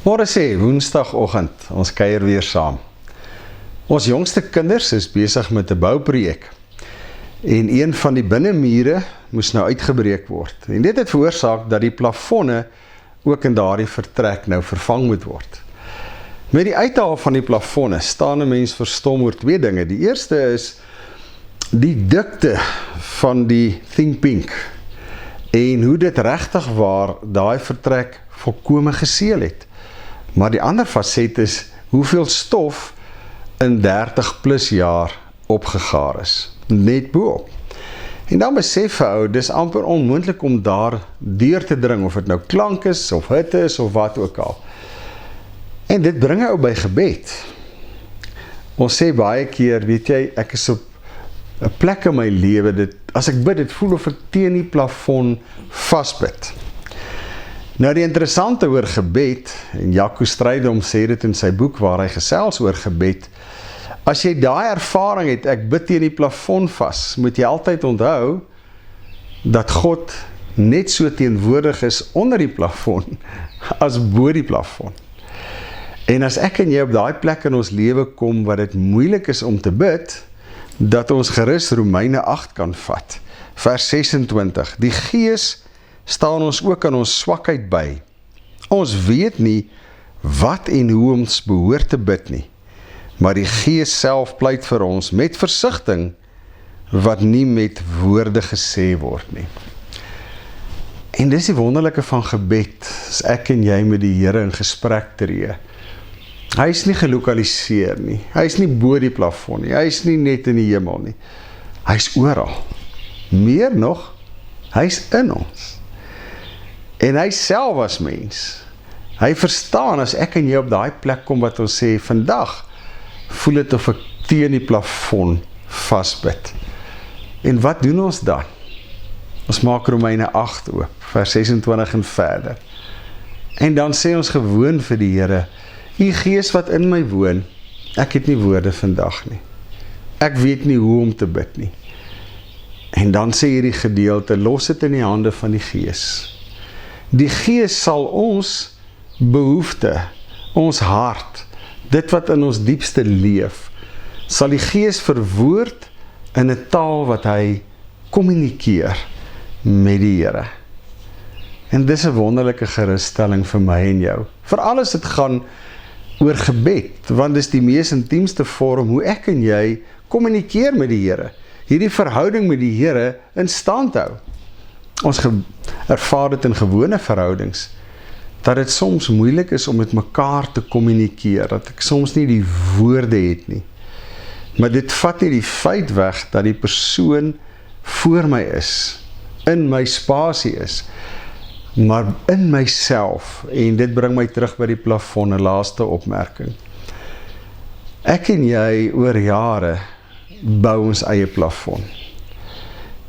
Môre sê, woensdagoggend, ons kuier weer saam. Ons jongste kinders is besig met 'n bouprojek. En een van die binnemure moes nou uitgebreek word. En dit het veroorsaak dat die plafonne ook in daardie vertrek nou vervang moet word. Met die uithaal van die plafonne staan 'n mens verstom oor twee dinge. Die eerste is die dikte van die Think Pink en hoe dit regtig waar daai vertrek volkome geseël het. Maar die ander faset is hoeveel stof in 30 plus jaar opgegaar is, net boop. En dan besef ou, dis amper onmoontlik om daar deur te dring, of dit nou klank is, of hitte is, of wat ook al. En dit bring ou by gebed. Ons sê baie keer, weet jy, ek is op 'n plek in my lewe, as ek bid, dit voel of ek teen die plafon vasbid. Nou die interessante oor gebed, en Jaco Strydom sê dit in sy boek waar hy gesels oor gebed, as jy daai ervaring het, ek bid teen die plafon vas, moet jy altyd onthou, dat God net so teenwoordig is onder die plafon, as bo die plafon. En as ek en jy op daai plek in ons lewe kom, wat dit moeilik is om te bid, dat ons gerus Romeine 8 kan vat, vers 26, die Gees staan ons ook aan ons swakheid by. Ons weet nie wat en hoe ons behoort te bid nie, maar die Gees self pleit vir ons met versigtiging wat nie met woorde gesê word nie. En dis die wonderlike van gebed, as ek en jy met die Here in gesprek tree. Hy is nie gelokaliseer nie, hy is nie bo die plafon nie, hy is nie net in die hemel nie, hy is oral. Meer nog, hy is in ons. En hy self as mens, hy verstaan as ek en jy op daai plek kom wat ons sê, vandag voel dit of ek teen die plafon vasbid. En wat doen ons dan? Ons maak Romeine 8 oop, vers 26 en verder. En dan sê ons gewoon vir die Here, U Gees wat in my woon, ek het nie woorde vandag nie. Ek weet nie hoe om te bid nie. En dan sê hierdie gedeelte, los dit in die hande van die Gees. Die Gees sal ons behoefte, ons hart, dit wat in ons diepste leef, sal die Gees verwoord in 'n taal wat hy kommunikeer met die Here. En dis 'n wonderlike gerusstelling vir my en jou. Veral as dit gaan oor gebed, want dis die mees intiemste vorm hoe ek en jy kommunikeer met die Here. Hierdie verhouding met die Here in stand hou. Ons ervaar dit in gewone verhoudings, dat dit soms moeilik is om met mekaar te kommunikeer, dat ek soms nie die woorde het nie. Maar dit vat nie die feit weg, dat die persoon voor my is, in my spasie is, maar in myself, en dit bring my terug by die plafon, 'n laaste opmerking. Ek en jy oor jare bou ons eie plafon,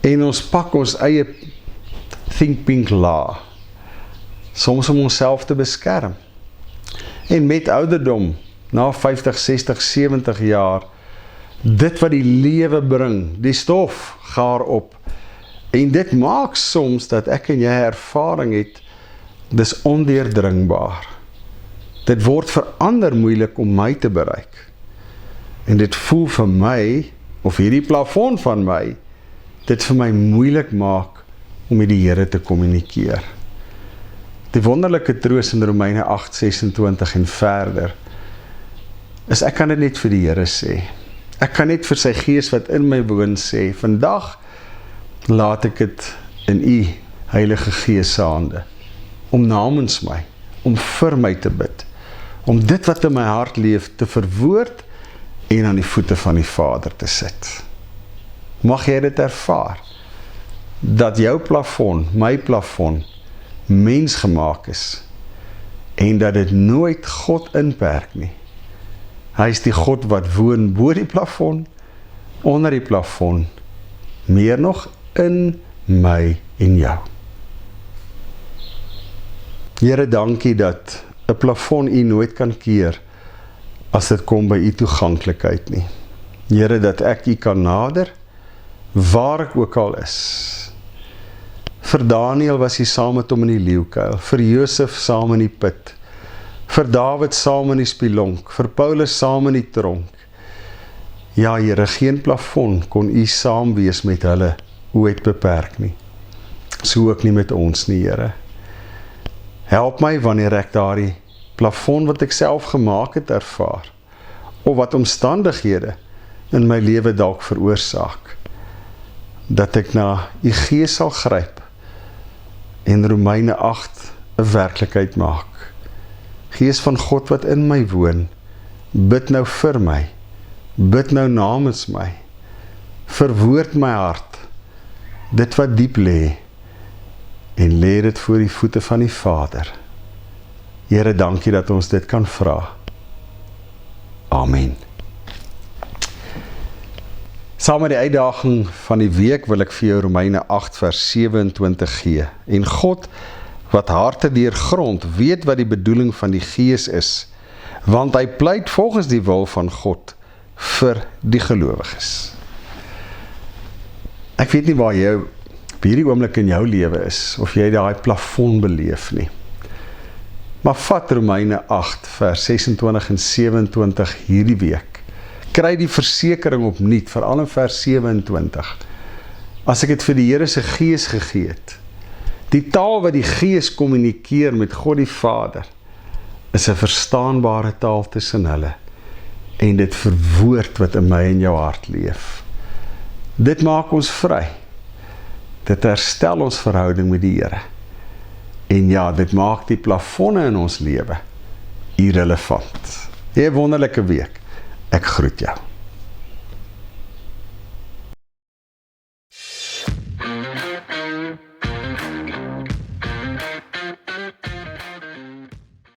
en ons pak ons eie Think Pink la, soms om onsself te beskerm. En met ouderdom, na 50, 60, 70 jaar, dit wat die lewe bring, die stof gaar op. En dit maak soms dat ek en jy ervaring het, dis ondeurdringbaar. Dit word vir ander moeilik om my te bereik. En dit voel vir my, of hierdie plafon van my, dit vir my moeilik maak om met die Here te kommunikeer. Die wonderlike troos in Romeine 8, 26 en verder, is ek kan dit net vir die Here sê. Ek kan net vir sy Gees wat in my woon sê, vandag laat ek dit in U Heilige Gees se hande, om namens my, om vir my te bid, om dit wat in my hart leef te verwoord en aan die voete van die Vader te sit. Mag jy dit ervaar, dat jou plafon, my plafon, mens gemaak is, en dat dit nooit God inperk nie. Hy is die God wat woon bo die plafon, onder die plafon, meer nog in my en jou. Here, dankie dat 'n plafon U nooit kan keer, as dit kom by U toeganklikheid nie. Here, dat ek U kan nader, waar ek ook al is. Vir Daniel was hy saam met hom in die leeukuil, vir Josef saam in die put, vir Dawid saam in die spilonk, vir Paulus saam in die tronk. Ja, Here, geen plafon kon U saam wees met hulle ooit beperk nie. So ook nie met ons nie, Here. Help my wanneer ek daardie plafon wat ek self gemaak het ervaar, of wat omstandighede in my lewe dalk veroorsaak, dat ek na U Gees sal gryp en Romeine 8 'n werklikheid maak. Gees van God wat in my woon, bid nou vir my, bid nou namens my, verwoord my hart, dit wat diep lê, en lê dit voor die voete van die Vader. Here, dankie dat ons dit kan vra. Amen. Saam met die uitdaging van die week wil ek vir jou Romeine 8 vers 27 gee. En God, wat harte deurgrond, weet wat die bedoeling van die Gees is, want hy pleit volgens die wil van God vir die gelowiges. Ek weet nie waar jy hierdie oomblik in jou lewe is, of jy daai plafon beleef nie. Maar vat Romeine 8 vers 26 en 27 hierdie week. Kry die versekering opnuut, veral in vers 27. As ek het vir die Here se Gees gegee het, die taal wat die Gees kommunikeer met God die Vader, is 'n verstaanbare taal tussen hulle, en dit verwoord wat in my en jou hart leef. Dit maak ons vry. Dit herstel ons verhouding met die Here. En ja, dit maak die plafonne in ons lewe irrelevant. 'n wonderlike week. Ek groet jou.